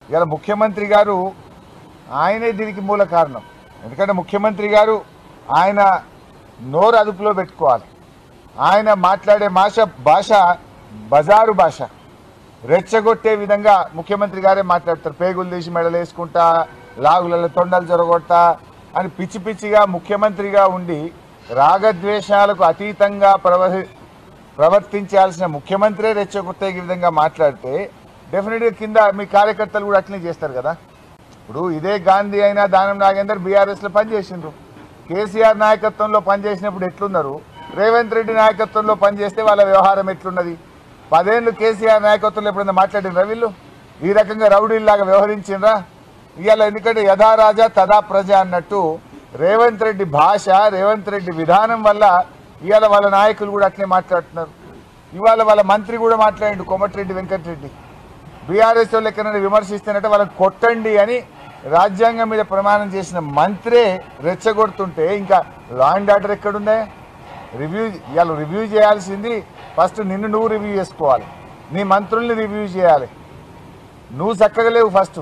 ఇలా ముఖ్యమంత్రి గారు ఆయనే దీనికి మూల కారణం. ఎందుకంటే ముఖ్యమంత్రి గారు ఆయన నోరు అదుపులో పెట్టుకోవాలి. ఆయన మాట్లాడే భాష బజారు భాష, రెచ్చగొట్టే విధంగా ముఖ్యమంత్రి గారే మాట్లాడతారు. పేగులు తీసి మెడలు వేసుకుంటా, లాగులలో తొండలు జరగొట్టా అని పిచ్చి పిచ్చిగా ముఖ్యమంత్రిగా ఉండి రాగద్వేషాలకు అతీతంగా ప్రవర్తించాల్సిన ముఖ్యమంత్రే రెచ్చగొట్టే విధంగా మాట్లాడితే డెఫినెట్గా కింద మీ కార్యకర్తలు కూడా అట్లనే చేస్తారు కదా. ఇప్పుడు ఇదే గాంధీ అయినా దానం నాగేందర్ బీఆర్ఎస్లో పనిచేసిండ్రు. కేసీఆర్ నాయకత్వంలో పనిచేసినప్పుడు ఎట్లున్నారు, రేవంత్ రెడ్డి నాయకత్వంలో పనిచేస్తే వాళ్ళ వ్యవహారం ఎట్లున్నది? 10 ఏళ్ళు కేసీఆర్ నాయకత్వంలో ఎప్పుడైనా మాట్లాడినరా వీళ్ళు? ఈ రకంగా రౌడీల్లాగా వ్యవహరించిండ్రా? ఇవాళ ఎందుకంటే యథా రాజా తదా ప్రజ అన్నట్టు రేవంత్ రెడ్డి భాష, రేవంత్ రెడ్డి విధానం వల్ల ఇవాళ వాళ్ళ నాయకులు కూడా అట్లే మాట్లాడుతున్నారు. ఇవాళ వాళ్ళ మంత్రి కూడా మాట్లాడిండు, కోమటిరెడ్డి వెంకటరెడ్డి. బీఆర్ఎస్ వాళ్ళు ఎక్కడైనా విమర్శిస్తున్నట్టే వాళ్ళని కొట్టండి అని రాజ్యాంగం మీద ప్రమాణం చేసిన మంత్రే రెచ్చగొడుతుంటే ఇంకా లా అండ్ ఆర్డర్ ఎక్కడుందే? ఇవాళ రివ్యూ చేయాల్సింది ఫస్ట్ నువ్వు రివ్యూ చేసుకోవాలి, నీ మంత్రుల్ని రివ్యూ చేయాలి. నువ్వు చక్కగా లేవు ఫస్ట్.